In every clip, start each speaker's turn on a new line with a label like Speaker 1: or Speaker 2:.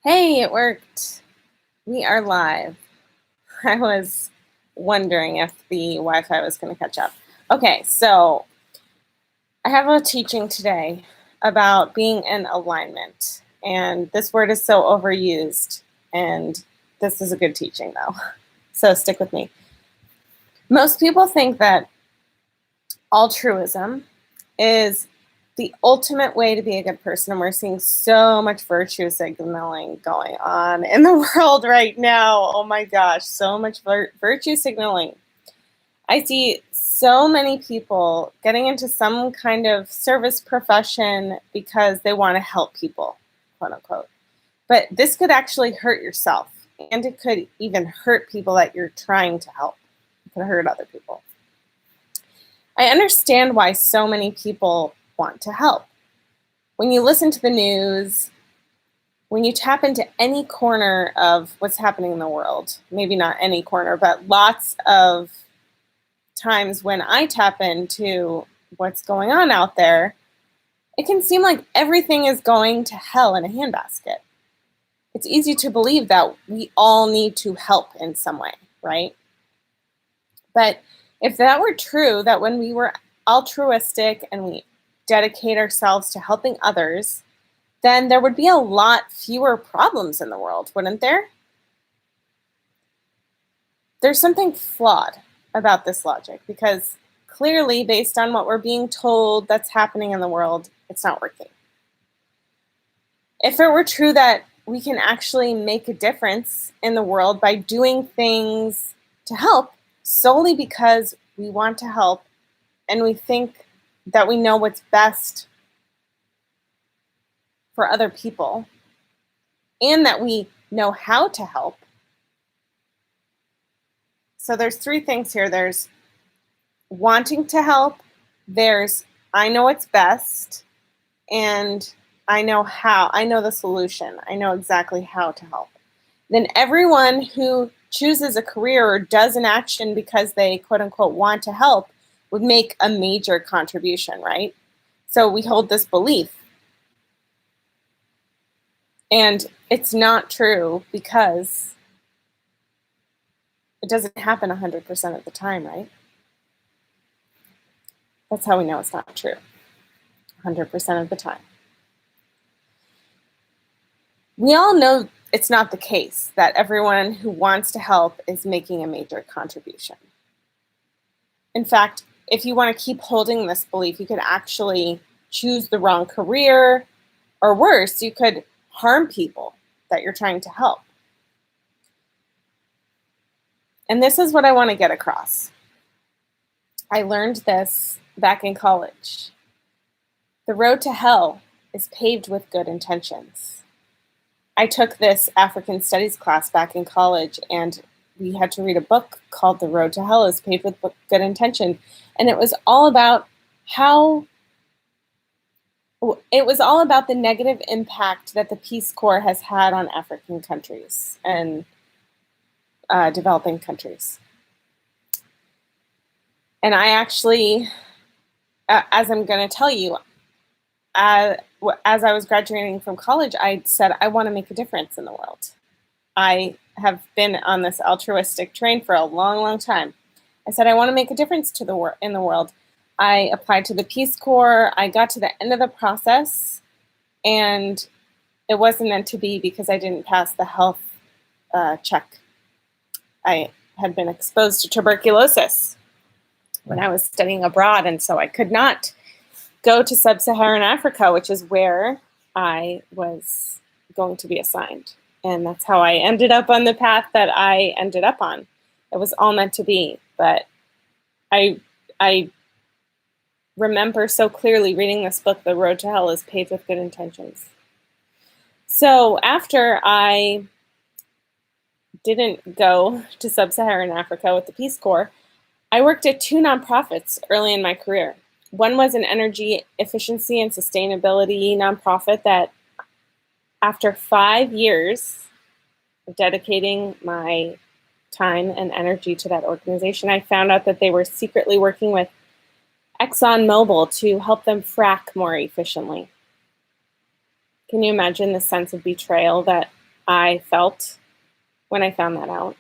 Speaker 1: Hey, it worked. We are live. I was wondering if the Wi-Fi was going to catch up. Okay, so I have a teaching today about being in alignment. And this word is so overused, and this is a good teaching, though. So stick with me. Most people think that altruism is the ultimate way to be a good person, and we're seeing so much virtue signaling going on in the world right now. Oh my gosh, so much virtue signaling. I see so many people getting into some kind of service profession because they want to help people, quote unquote. But this could actually hurt yourself, and it could even hurt people that you're trying to help. It could hurt other people. I understand why so many people want to help. When you listen to the news, when you tap into any corner of what's happening in the world, maybe not any corner, but lots of times when I tap into what's going on out there, it can seem like everything is going to hell in a handbasket. It's easy to believe that we all need to help in some way, right? But if that were true, that when we were altruistic and we dedicate ourselves to helping others, then there would be a lot fewer problems in the world, wouldn't there? There's something flawed about this logic because clearly, based on what we're being told that's happening in the world, it's not working. If it were true that we can actually make a difference in the world by doing things to help solely because we want to help and we think that we know what's best for other people and that we know how to help. So there's three things here. There's wanting to help, there's I know what's best, and I know how. I know the solution. I know exactly how to help. Then everyone who chooses a career or does an action because they quote unquote want to help would make a major contribution, right? So we hold this belief. And it's not true because it doesn't happen 100% of the time, right? That's how we know it's not true 100% of the time. We all know it's not the case that everyone who wants to help is making a major contribution. In fact, if you want to keep holding this belief, you could actually choose the wrong career, or worse, you could harm people that you're trying to help. And this is what I want to get across. I learned this back in college. The road to hell is paved with good intentions. I took this African studies class back in college, and we had to read a book called The Road to Hell is Paved with Good Intention. And it was all about the negative impact that the Peace Corps has had on African countries and developing countries. And I actually, as I'm going to tell you, as I was graduating from college, I said, I want to make a difference in the world. I have been on this altruistic train for a long, long time. I said, I want to make a difference in the world. I applied to the Peace Corps. I got to the end of the process, and it wasn't meant to be because I didn't pass the health check. I had been exposed to tuberculosis when I was studying abroad, and so I could not go to sub-Saharan Africa, which is where I was going to be assigned. And that's how I ended up on the path that I ended up on. It was all meant to be, but I remember so clearly reading this book, The Road to Hell is Paved with Good Intentions. So after I didn't go to sub-Saharan Africa with the Peace Corps, I worked at two nonprofits early in my career. One was an energy efficiency and sustainability nonprofit that, after 5 years of dedicating my time and energy to that organization, I found out that they were secretly working with ExxonMobil to help them frack more efficiently. Can you imagine the sense of betrayal that I felt when I found that out.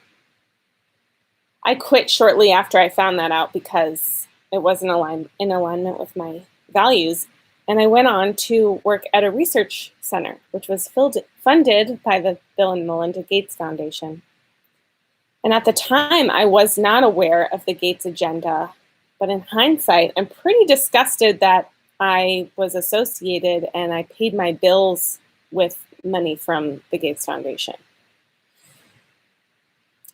Speaker 1: I quit shortly after I found that out because it wasn't in alignment with my values. And I went on to work at a research center, which was funded by the Bill and Melinda Gates Foundation. And at the time, I was not aware of the Gates agenda. But in hindsight, I'm pretty disgusted that I was associated and I paid my bills with money from the Gates Foundation.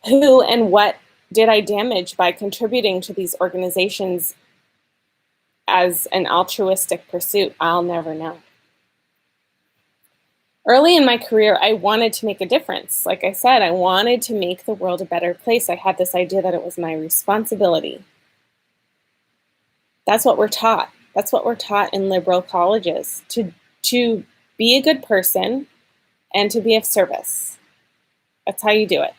Speaker 1: Who and what did I damage by contributing to these organizations as an altruistic pursuit? I'll never know. Early in my career, I wanted to make a difference. Like I said, I wanted to make the world a better place. I had this idea that it was my responsibility. That's what we're taught. That's what we're taught in liberal colleges, to be a good person and to be of service. That's how you do it.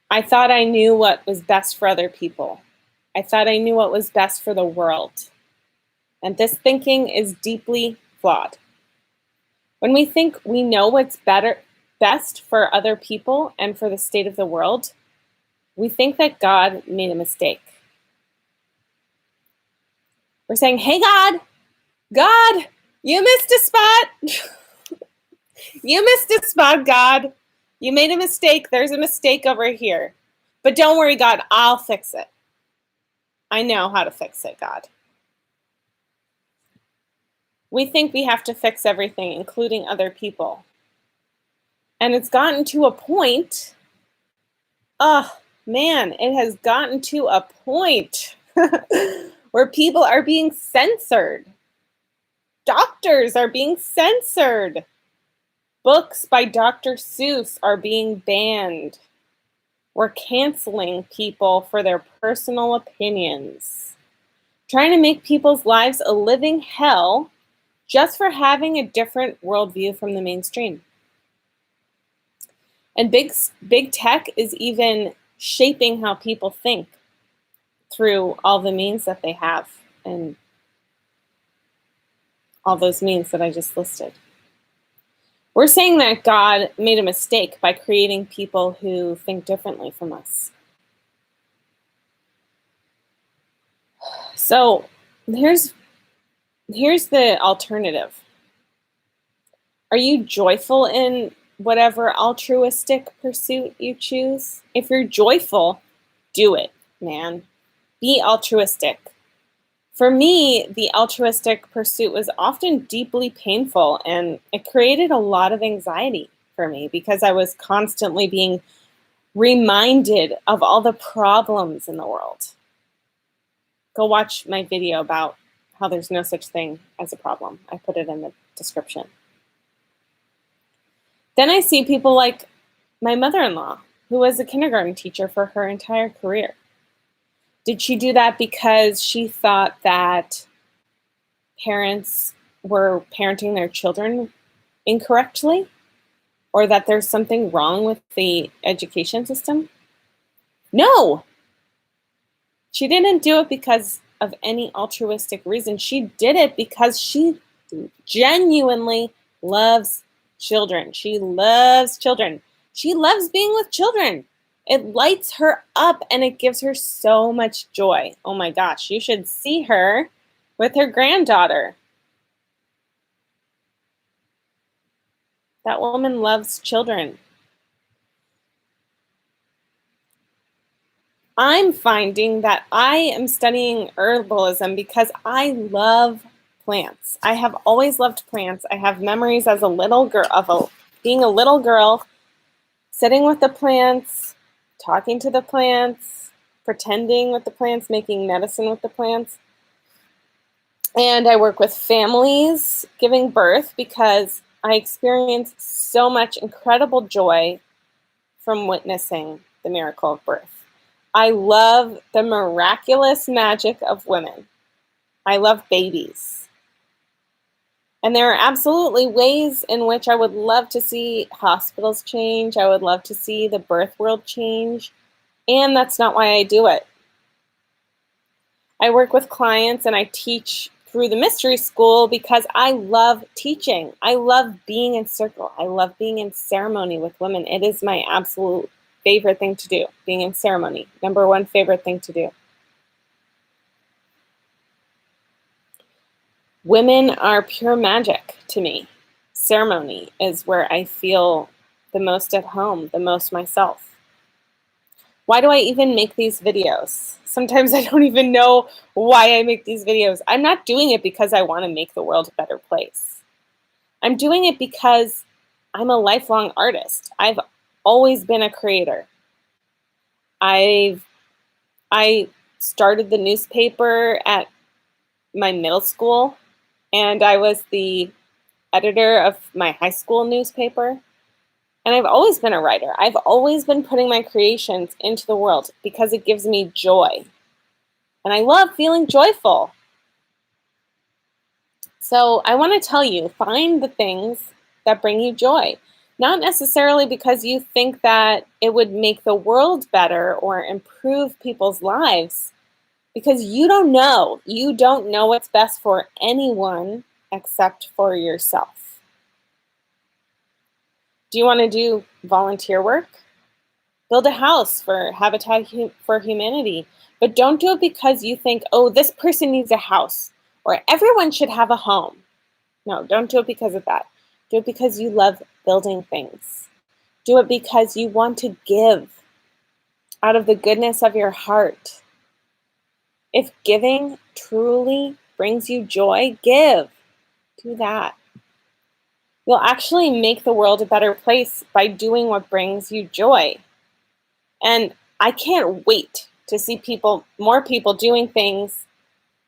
Speaker 1: I thought I knew what was best for other people. I thought I knew what was best for the world. And this thinking is deeply flawed. When we think we know what's best for other people and for the state of the world, we think that God made a mistake. We're saying, hey, God, you missed a spot. You missed a spot, God. You made a mistake. There's a mistake over here. But don't worry, God, I'll fix it. I know how to fix it, God. We think we have to fix everything, including other people. And it's gotten to a point, it has gotten to a point where people are being censored. Doctors are being censored. Books by Dr. Seuss are being banned. We're canceling people for their personal opinions. Trying to make people's lives a living hell just for having a different worldview from the mainstream. And big tech is even shaping how people think through all the means that they have and all those means that I just listed. We're saying that God made a mistake by creating people who think differently from us. So here's the alternative. Are you joyful in whatever altruistic pursuit you choose? If you're joyful, do it, man. Be altruistic. For me, the altruistic pursuit was often deeply painful, and it created a lot of anxiety for me because I was constantly being reminded of all the problems in the world. Go watch my video about how there's no such thing as a problem. I put it in the description. Then I see people like my mother-in-law, who was a kindergarten teacher for her entire career. Did she do that because she thought that parents were parenting their children incorrectly, or that there's something wrong with the education system? No! She didn't do it because of any altruistic reason. She did it because she genuinely loves children. She loves children. She loves being with children. It lights her up and it gives her so much joy. Oh my gosh, you should see her with her granddaughter. That woman loves children. I'm finding that I am studying herbalism because I love plants. I have always loved plants. I have memories as a little girl of being a little girl, sitting with the plants, talking to the plants, pretending with the plants, making medicine with the plants. And I work with families giving birth because I experience so much incredible joy from witnessing the miracle of birth. I love the miraculous magic of women. I love babies. And there are absolutely ways in which I would love to see hospitals change. I would love to see the birth world change. And that's not why I do it. I work with clients and I teach through the mystery school because I love teaching. I love being in circle. I love being in ceremony with women. It is my absolute favorite thing to do, being in ceremony. Number one favorite thing to do. Women are pure magic to me. Ceremony is where I feel the most at home, the most myself. Why do I even make these videos? Sometimes I don't even know why I make these videos. I'm not doing it because I want to make the world a better place. I'm doing it because I'm a lifelong artist. I've always been a creator. I started the newspaper at my middle school, and I was the editor of my high school newspaper. And I've always been a writer. I've always been putting my creations into the world because it gives me joy. And I love feeling joyful. So I want to tell you, find the things that bring you joy. Not necessarily because you think that it would make the world better or improve people's lives, because you don't know. You don't know what's best for anyone except for yourself. Do you want to do volunteer work? Build a house for Habitat for Humanity, but don't do it because you think, oh, this person needs a house or everyone should have a home. No, don't do it because of that. Do it because you love building things. Do it because you want to give out of the goodness of your heart. If giving truly brings you joy, give. Do that. You'll actually make the world a better place by doing what brings you joy. And I can't wait to see more people doing things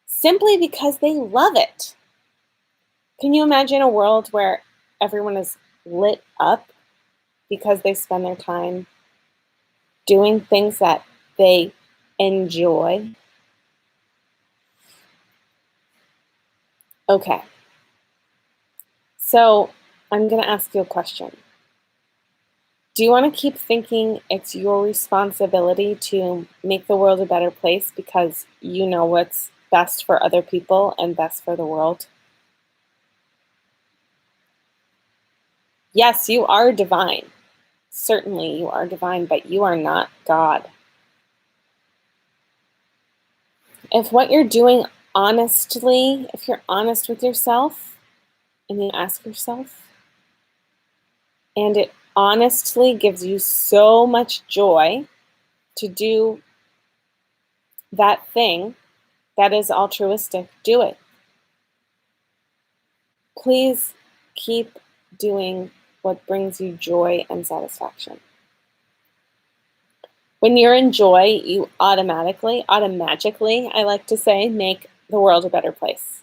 Speaker 1: simply because they love it. Can you imagine a world where everyone is lit up because they spend their time doing things that they enjoy? Okay. So I'm going to ask you a question. Do you want to keep thinking it's your responsibility to make the world a better place because you know what's best for other people and best for the world? Yes, you are divine. Certainly you are divine, but you are not God. If what you're doing honestly, if you're honest with yourself and you ask yourself, and it honestly gives you so much joy to do that thing that is altruistic, do it. Please keep doing what brings you joy and satisfaction. When you're in joy, you automatically, I like to say, make the world a better place.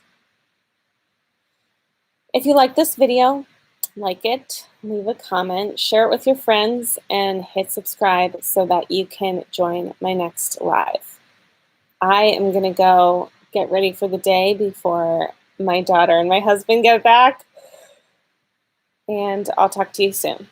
Speaker 1: If you like this video, like it, leave a comment, share it with your friends, and hit subscribe so that you can join my next live. I am going to go get ready for the day before my daughter and my husband get back, and I'll talk to you soon.